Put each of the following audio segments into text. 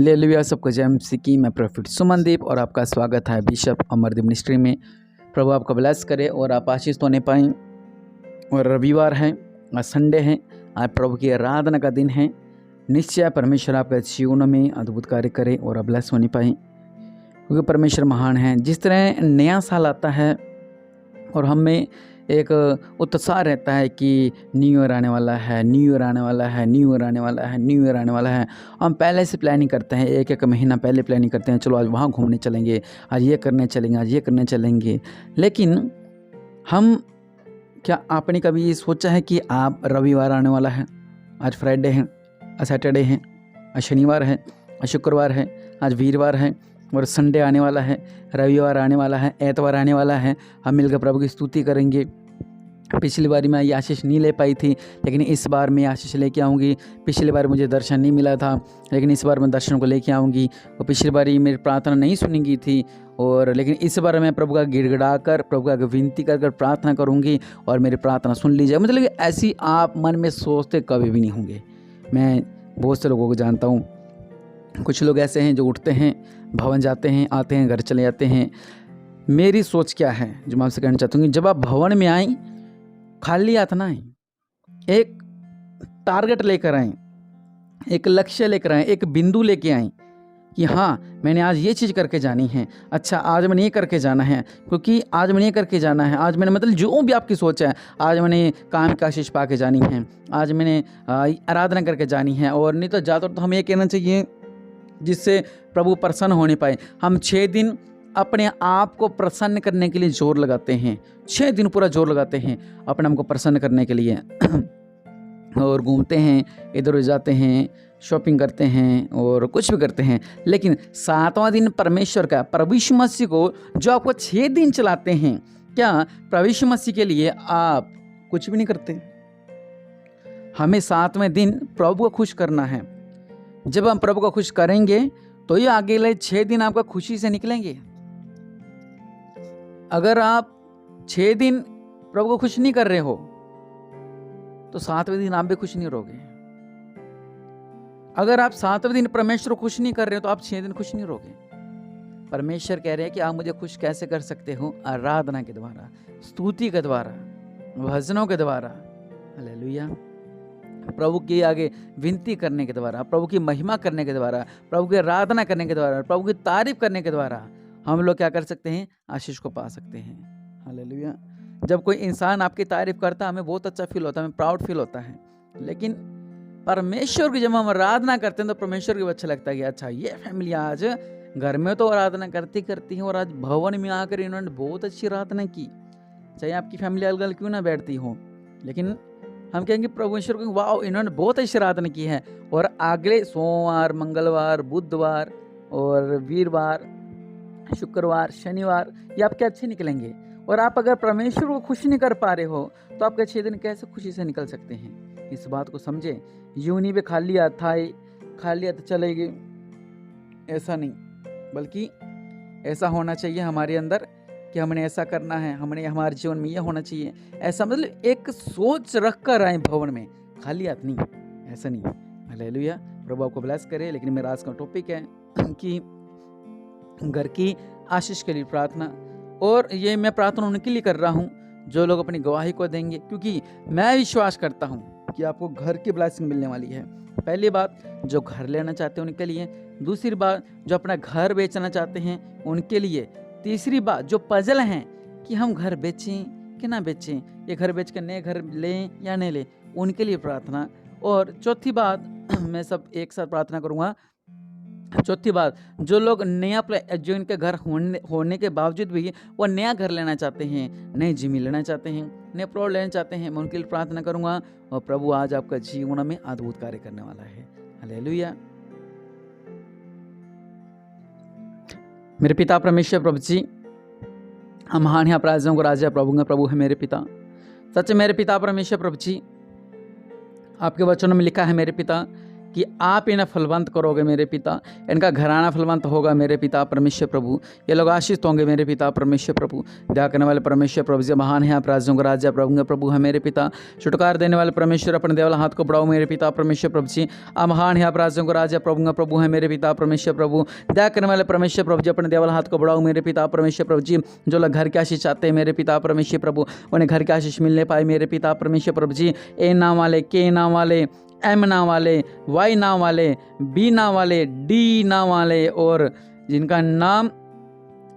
Hallelujah. सबको जय मसीह की। मैं प्रॉफिट सुमनदीप और आपका स्वागत है बिशप अमरदीप मिनिस्ट्री में। प्रभु आपको ब्लेस करे और आप आशीष होने पाएँ। और रविवार है, आज संडे है, आज प्रभु की आराधना का दिन है। निश्चय परमेश्वर आपके जीवन में अद्भुत कार्य करे और आप ब्लेस होने पाएँ, क्योंकि परमेश्वर महान है। जिस तरह नया साल आता है और हमें एक उत्साह रहता है कि न्यू ईयर आने वाला है, न्यू ईयर आने वाला है, न्यू ईयर आने वाला है, न्यू ईयर आने वाला है। हम पहले से प्लानिंग करते हैं, एक एक महीना पहले प्लानिंग करते हैं, चलो आज वहाँ घूमने चलेंगे, आज ये करने चलेंगे, आज ये करने चलेंगे। लेकिन हम क्या आपने कभी ये सोचा है कि आप रविवार आने वाला है, आज फ्राइडे है, आज सैटरडे है, आज शनिवार है, आज शुक्रवार है, आज वीरवार है और संडे आने वाला है, रविवार आने वाला है, एतवार आने वाला है। हम मिलकर प्रभु की स्तुति करेंगे। पिछली बार मैं ये आशीष नहीं ले पाई थी, लेकिन इस बार मैं आशीष लेके आऊँगी। पिछली बार मुझे दर्शन नहीं मिला था, लेकिन इस बार मैं दर्शन को लेके आऊँगी। और पिछली बार मेरी प्रार्थना नहीं सुनी गई थी, और लेकिन इस बार मैं प्रभु का गिड़गिड़ा कर, प्रभु का विनती कर प्रार्थना करूँगी और मेरी प्रार्थना सुन ली जाए। मतलब ऐसी आप मन में सोचते कभी भी नहीं होंगे। मैं बहुत से लोगों को जानता हूँ, कुछ लोग ऐसे हैं जो उठते हैं, भवन जाते हैं, आते हैं, घर चले जाते हैं। मेरी सोच क्या है जो मैं आपसे कहना चाहता हूँ कि जब आप भवन में आएँ, खाली हाथ ना आएँ, एक टारगेट लेकर आएँ, एक लक्ष्य लेकर आएँ, एक बिंदु लेके आएँ कि हाँ मैंने आज ये चीज़ करके जानी है। अच्छा आज मैंने ये करके जाना है, क्योंकि आज मैंने ये करके जाना है। आज मैंने मतलब जो भी आपकी सोच है, आज मैंने काम की आशीष पा के जानी है, आज मैंने आराधना करके जानी है। और नहीं तो ज़्यादातर तो हमें ये कहना चाहिए जिससे प्रभु प्रसन्न होने पाए। हम 6 दिन अपने आप को प्रसन्न करने के लिए जोर लगाते हैं, 6 दिन पूरा जोर लगाते हैं अपने आप को प्रसन्न करने के लिए और घूमते हैं, इधर उधर जाते हैं, शॉपिंग करते हैं और कुछ भी करते हैं। लेकिन 7वां दिन परमेश्वर का, प्रभु यीशु मसीह को जो आपको 6 दिन चलाते हैं, क्या प्रभु यीशु मसीह के लिए आप कुछ भी नहीं करते? हमें 7वें दिन प्रभु को खुश करना है। जब हम प्रभु को खुश करेंगे तो ये अगले 6 दिन आपका खुशी से निकलेंगे। अगर आप 6 दिन प्रभु को खुश नहीं कर रहे हो तो 7वें दिन आप भी खुश नहीं रहोगे। अगर आप 7वें दिन परमेश्वर को खुश नहीं कर रहे हो तो आप 6 दिन खुश नहीं रहोगे। परमेश्वर कह रहे हैं कि आप मुझे खुश कैसे कर सकते हो? आराधना के द्वारा, स्तुति के द्वारा, भजनों के द्वारा, हालेलुया, प्रभु के आगे विनती करने के द्वारा, प्रभु की महिमा करने के द्वारा, प्रभु की आराधना करने के द्वारा, प्रभु की तारीफ करने के द्वारा हम लोग क्या कर सकते हैं? आशीष को पा सकते हैं। हालेलुया। जब कोई इंसान आपकी तारीफ करता है, हमें बहुत अच्छा फील होता है, हमें प्राउड फील होता है। लेकिन परमेश्वर की जब हम आराधना करते हैं तो परमेश्वर को अच्छा लगता है कि अच्छा ये फैमिली आज घर में तो आराधना करती है और आज भवन में आकर इन्होंने बहुत अच्छी आराधना की। चाहे आपकी फैमिली अलग अलग क्यों ना बैठती हो, लेकिन हम कहेंगे परमेश्वर को वाह इन्होंने बहुत अच्छी आराधना की है। और अगले सोमवार, मंगलवार, बुधवार और वीरवार, शुक्रवार, शनिवार ये आपके अच्छे निकलेंगे। और आप अगर परमेश्वर को खुश नहीं कर पा रहे हो तो आपके 6 दिन कैसे खुशी से निकल सकते हैं? इस बात को समझे। यूं नहीं भी खाली हाथ चलेगी, ऐसा नहीं, बल्कि ऐसा होना चाहिए हमारे अंदर कि हमने ऐसा करना है, हमने हमारे जीवन में यह होना चाहिए। ऐसा मतलब एक सोच रख कर आए भवन में, खाली हाथ नहीं, ऐसा नहीं। हालेलुया। प्रभु आपको ब्लेस करे। लेकिन मेरा आज का टॉपिक है कि घर की आशीष के लिए प्रार्थना। और ये मैं प्रार्थना उनके लिए कर रहा हूँ जो लोग अपनी गवाही को देंगे, क्योंकि मैं विश्वास करता हूँ कि आपको घर की ब्लेसिंग मिलने वाली है। पहली बात, जो घर लेना चाहते हैं उनके लिए। दूसरी बात, जो अपना घर बेचना चाहते हैं उनके लिए। तीसरी बात, जो पजल हैं कि हम घर बेचें कि ना बेचें, ये घर बेच कर नए घर लें या नहीं लें, उनके लिए प्रार्थना। और चौथी बात, मैं सब एक साथ प्रार्थना करूँगा। चौथी बात, जो लोग नया जो इनके घर होने के बावजूद भी वो नया घर लेना चाहते हैं, नई ज़मीन लेना चाहते हैं, नए प्लॉट लेना चाहते हैं, मैं उनके लिए प्रार्थना करूँगा। और प्रभु आज आपका जीवन में अद्भुत कार्य करने वाला है। हालेलुया। मेरे पिता परमेश्वर प्रभु जी, हम महान हैं, अपराधियों को राजा प्रभु है मेरे पिता। सच मेरे पिता परमेश्वर प्रभु जी, आपके वचनों में लिखा है मेरे पिता कि आप इन्हें फलवंत करोगे मेरे पिता, इनका घराना फलवंत होगा मेरे पिता परमेश्वर प्रभु। ये लोग आशीष होंगे मेरे पिता परमेश्वर प्रभु। दया करने वाले परमेश्वर प्रभु जी, महान है आप राज्यों का राजा, प्रभु का प्रभु है मेरे पिता। छुटकार देने वाले परमेश्वर, अपने देवल हाथ को बढ़ाओ मेरे पिता परमेश्वर प्रभु जी। महान है आप राज्यों का राजा, प्रभु का प्रभु है मेरे पिता परमेश्वर प्रभु। दया करने वाले परमेश्वर प्रभु जी, अपने देवल हाथ को बढ़ाओ मेरे पिता परमेश्वर प्रभु जी। जो लोग घर की आशीष चाहते हैं मेरे पिता परमेश्वर प्रभु, उन्हें घर की आशीष मिलने पाए मेरे पिता परमेश्वर प्रभु जी। ए नाम वाले, के नाम वाले, एम नाम वाले, वाई नाम वाले, बी नाम वाले, डी नाम वाले, और जिनका नाम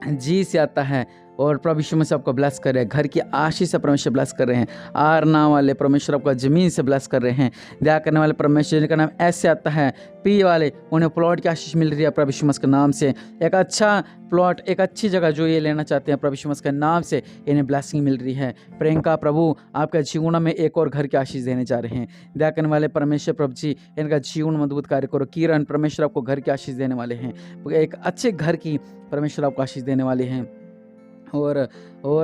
जी से आता है, और प्रभु यीशु मसीह आपको ब्लेस कर रहे हैं। घर की आशीष से परमेश्वर ब्लेस कर रहे हैं। आर नाम वाले परमेश्वर आपको ज़मीन से ब्लेस कर रहे हैं। दया करने वाले परमेश्वर, जिनका नाम ऐसे आता है, पी वाले, उन्हें प्लॉट की आशीष मिल रही है प्रभु यीशु मसीह के नाम से। एक अच्छा प्लॉट, एक अच्छी जगह जो ये लेना चाहते हैं प्रभु यीशु मसीह के नाम से, इन्हें ब्लेसिंग मिल रही है। प्रियंका प्रभु आपके जीवन में एक और घर की आशीष देने जा रहे हैं। दया करने वाले परमेश्वर प्रभु जी, इनका जीवन मजबूत कार्य करो। किरण परमेश्वर आपको घर की आशीष देने वाले हैं, एक अच्छे घर की परमेश्वर आपको आशीष देने वाले हैं। और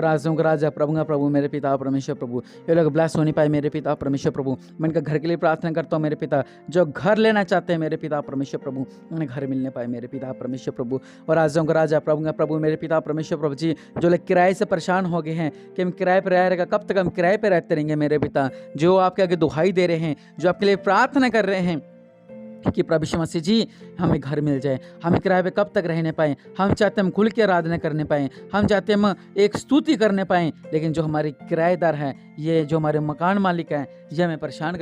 राजों का राजा, प्रभु का प्रभु मेरे पिता परमेश्वर प्रभु, ये लोग ब्लेस होने पाए मेरे पिता परमेश्वर प्रभु। मैं इनका घर के लिए प्रार्थना करता हूँ मेरे पिता। जो घर लेना चाहते हैं मेरे पिता परमेश्वर प्रभु, उन्हें घर मिलने पाए मेरे पिता परमेश्वर प्रभु। और राजों का राजा, प्रभु का प्रभु मेरे पिता परमेश्वर प्रभु जी, जो लोग किराए से परेशान हो गए हैं कि हम किराए पर रहेगा, कब तक हम किराए पर रहते रहेंगे मेरे पिता, जो आपके आगे दुहाई दे रहे हैं, जो आपके लिए प्रार्थना कर रहे हैं कि प्रभु यीशु मसीह जी हमें घर मिल जाए, हमें किराए पे कब तक रहने पाएँ। हम चाहते हैं हम खुल के आराधना करने पाएँ, हम चाहते हैं हम एक स्तुति करने पाएँ, लेकिन जो हमारे किराएदार हैं, ये जो हमारे मकान मालिक हैं, ये हमें परेशान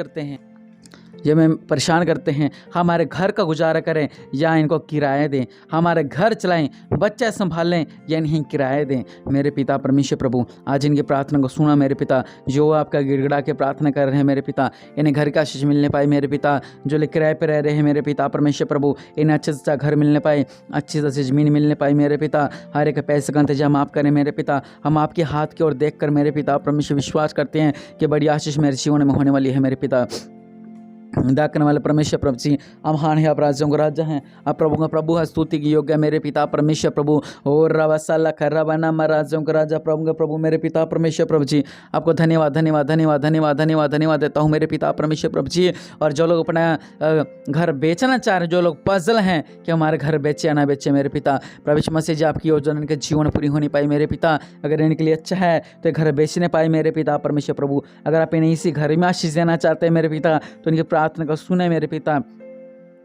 करते हैं, हमारे घर का गुजारा करें या इनको किराया दें, हमारे घर चलाएं, बच्चा संभालें या इन्हें किराया दें मेरे पिता परमेश्वर प्रभु। आज इनकी प्रार्थना को सुना मेरे पिता, जो आपका गिड़गिड़ा के प्रार्थना कर रहे हैं मेरे पिता, इन्हें घर का आशीष मिलने पाए मेरे पिता। जो लोग किराए पर रह रहे हैं मेरे पिता परमेश्वर प्रभु, इन्हें अच्छे से अच्छा घर मिलने पाए, अच्छी से ज़मीन मिलने पाए मेरे पिता। हर एक पैसे का इंतजाम आप करें मेरे पिता। हम आपके हाथ की ओर देख कर मेरे पिता परमेश्वर विश्वास करते हैं कि बड़ी आशीष मेरे जीवन में होने वाली है मेरे पिता। दया करने वाले परमेश्वर प्रभु जी, महान है आप राज्यों का राजा हैं, आप प्रभु का प्रभु है, स्तुति की योग्य मेरे पिता परमेश्वर प्रभु। और रवासाला खर्राबाना राज्यों का राजा, प्रभु का प्रभु मेरे पिता परमेश्वर प्रभु जी, आपको धन्यवाद धन्यवाद धन्यवाद धन्यवाद धन्यवाद धन्यवाद देता हूँ मेरे पिता परमेश्वर प्रभु जी। और जो लोग अपना घर बेचना चाह रहे हैं, जो लोग पजल हैं कि हमारे घर बेचे या ना बेचे मेरे पिता, प्रभु यीशु मसीह जी आपकी योजना इनके जीवन पूरी होनी पाई मेरे पिता। अगर इनके लिए अच्छा है तो घर बेचने पाए मेरे पिता परमेश्वर प्रभु। अगर आप इन्हें इसी घर में आशीष देना चाहते हैं मेरे पिता, तो इनकी प्रार्थना को सुने मेरे पिता,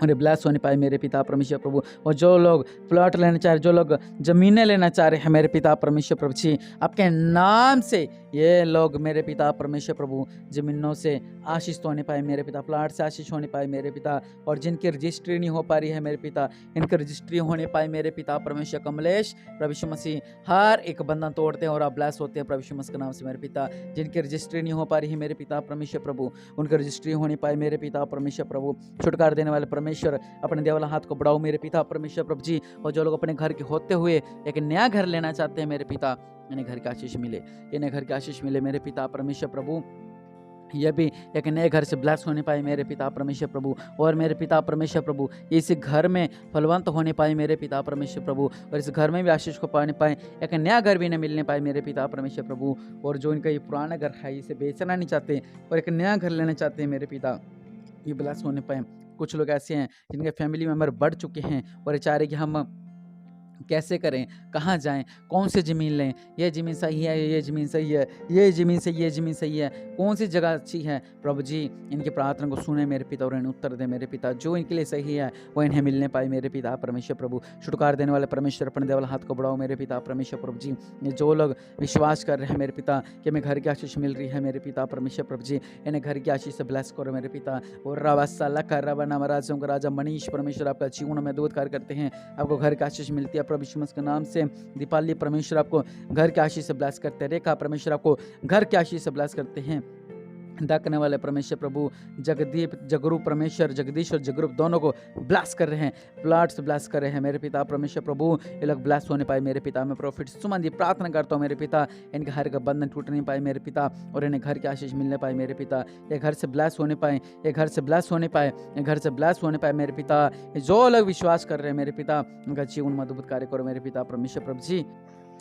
उन्हें ब्लेस होने पाए मेरे पिता परमेश्वर प्रभु। और जो लोग प्लॉट लेना चाह रहे, जो लोग ज़मीनें लेना चाह रहे हैं मेरे पिता परमेश्वर प्रभु जी, आपके नाम से ये लोग मेरे पिता परमेश्वर प्रभु ज़मीनों से आशीष होने पाए मेरे पिता, प्लाट से आशीष होने पाए मेरे पिता। और जिनकी रजिस्ट्री नहीं हो पा रही है मेरे पिता, इनकी रजिस्ट्री होने पाए मेरे पिता परमेश्वर। कमलेश प्रभु यीशु मसीह हर एक बंधन तोड़ते हैं और आप ब्लेस होते हैं प्रभु यीशु मसीह के नाम से मेरे पिता। जिनकी रजिस्ट्री नहीं हो पा रही है मेरे पिता परमेश्वर प्रभु, उनकी रजिस्ट्री होने पाए मेरे पिता परमेश्वर प्रभु। छुटकारा देने वाले परमेश्वर, अपने देवला हाथ को बढ़ाओ मेरे पिता परमेश्वर प्रभु जी। और जो लोग अपने घर के होते हुए एक नया घर लेना चाहते हैं मेरे पिता, इन्हें घर की आशीष मिले, इन्हें घर की आशीष मिले मेरे पिता परमेश्वर प्रभु। यह भी एक नए घर से ब्लेस होने पाए मेरे पिता परमेश्वर प्रभु। और मेरे पिता परमेश्वर प्रभु, इस घर में फलवंत होने पाए मेरे पिता परमेश्वर प्रभु। और इस घर में भी आशीष को पाने पाए, एक नया घर भी इन्हें मिलने पाए मेरे पिता परमेश्वर प्रभु। और जो इनका ये पुराना घर है, इसे बेचना नहीं चाहते और एक नया घर लेना चाहते हैं मेरे पिता, ये ब्लेस होने पाए। कुछ लोग ऐसे हैं जिनके फैमिली मेम्बर बढ़ चुके हैं और ये चाह रहे कि हम कैसे करें, कहाँ जाएं, कौन सी ज़मीन लें, ये ज़मीन सही है, ये ज़मीन सही है, ये ज़मीन सही है, ये ज़मीन सही है, कौन सी जगह अच्छी है। प्रभु जी इनकी प्रार्थना को सुने मेरे पिता और इन्हें उत्तर दे मेरे पिता। जो इनके लिए सही है वो इन्हें मिलने पाए मेरे पिता परमेश्वर प्रभु। छुटकारा देने वाले परमेश्वर, अपने देवल हाथ को बढ़ाओ मेरे पिता परमेश्वर प्रभु जी। जो लोग विश्वास कर रहे हैं मेरे पिता कि हमें घर की आशीष मिल रही है मेरे पिता परमेश्वर प्रभु जी, इन्हें घर की आशीष से ब्लेस करो मेरे पिता। और राजों का राजा मनीष परमेश्वर, आपका जीवन में दूध कार्य करते हैं, आपको घर की आशीष मिलती है प्रभु यीशु मसीह के नाम से। दीपाली परमेश्वर आपको घर की आशीष से ब्लेस करते हैं, रेखा परमेश्वर आपको घर की आशीष से ब्लेस करते हैं। दया करने वाले परमेश्वर प्रभु, जगदीप जगरूप परमेश्वर, जगदीश और जगरूप दोनों को ब्लेस कर रहे हैं, प्लाट से ब्लेस कर रहे हैं मेरे पिता परमेश्वर प्रभु। ये लोग ब्लेस होने पाए मेरे पिता। मैं प्रॉफिट सुमन दी प्रार्थना करता हूँ मेरे पिता, इनके हर का बंधन टूट नहीं पाए मेरे पिता और इन्हें घर की आशीष मिलने पाए मेरे पिता। ये घर से ब्लेस होने पाए, ये घर से ब्लेस होने पाए, ये घर से ब्लेस होने पाए मेरे पिता। जो लोग विश्वास कर रहे हैं मेरे पिता, उनका जीवन में अद्भुत कार्य करो मेरे पिता परमेश्वर प्रभु जी।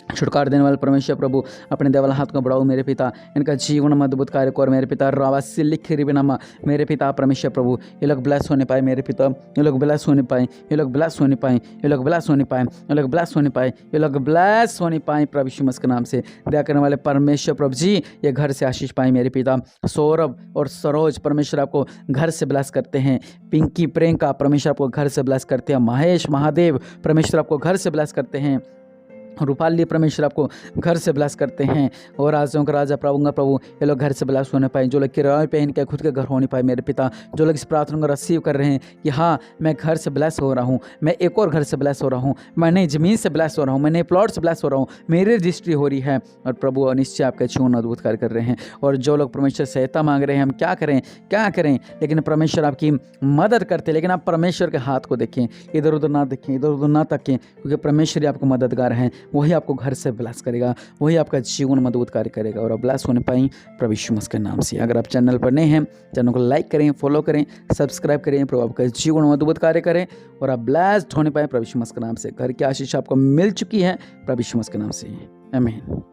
छुटकारा देने वाले परमेश्वर प्रभु अपने देवल हाथ को बढ़ाओ मेरे पिता, इनका जीवन में अद्भुत कार्य कर मेरे पिता। रावासी लिख रिबनामा मेरे पिता परमेश्वर प्रभु, ये लोग ब्लेस होने पाए मेरे पिता, ये लोग ब्लेस होने पाए, ये लोग ब्लेस होने पाए, ये लोग ब्लेस होने पाए, ये लोग ब्लेस होने पाए, ये लोग ब्लेस होने पाए प्रभु यीशु मसीह के नाम से। दया करने वाले परमेश्वर प्रभु जी ये घर से आशीष पाए मेरे पिता। सौरभ और सरोज परमेश्वर आपको घर से ब्लेस करते हैं। पिंकी प्रियंका परमेश्वर आपको घर से ब्लेस करते हैं। महेश महादेव परमेश्वर आपको घर से ब्लेस करते हैं। रूपाली परमेश्वर आपको घर से ब्लेस करते हैं। और राजाओं का राजा प्रभुंगा प्रभु ये लोग घर से ब्लेस होने पाए। जो लोग किराए पे इनके खुद के घर होने पाए मेरे पिता, जो लोग इस प्रार्थना को रिसीव कर रहे हैं कि हाँ मैं घर से ब्लेस हो रहा हूँ, मैं एक और घर से ब्लेस हो रहा हूँ, मैं नई ज़मीन से ब्लेस हो रहा हूँ, मैं नए प्लॉट से ब्लेस हो रहा हूँ, मेरी रजिस्ट्री हो रही है। और प्रभु निश्चय आपका जीवन अद्भुत कार्य कर रहे हैं। और जो लोग परमेश्वर से सहायता मांग रहे हैं, हम क्या करें, लेकिन परमेश्वर आपकी मदद करते, लेकिन आप परमेश्वर के हाथ को देखें, इधर उधर ना देखें, इधर उधर ना तकें, क्योंकि परमेश्वर ही आपको मददगार हैं। वही आपको घर से ब्लेस करेगा, वही आपका जीवन में अद्भुत कार्य करेगा और आप ब्लेस होने पाएं प्रभु यीशु मसीह के नाम से। अगर आप चैनल पर नए हैं, चैनल को लाइक करें, फॉलो करें, सब्सक्राइब करें, प्रभु आपका जीवन में अद्भुत कार्य करें और आप ब्लेस्ड होने पाएं प्रभु यीशु मसीह के नाम से। घर की आशीष आपको मिल चुकी है प्रभु यीशु मसीह के नाम से। आमीन।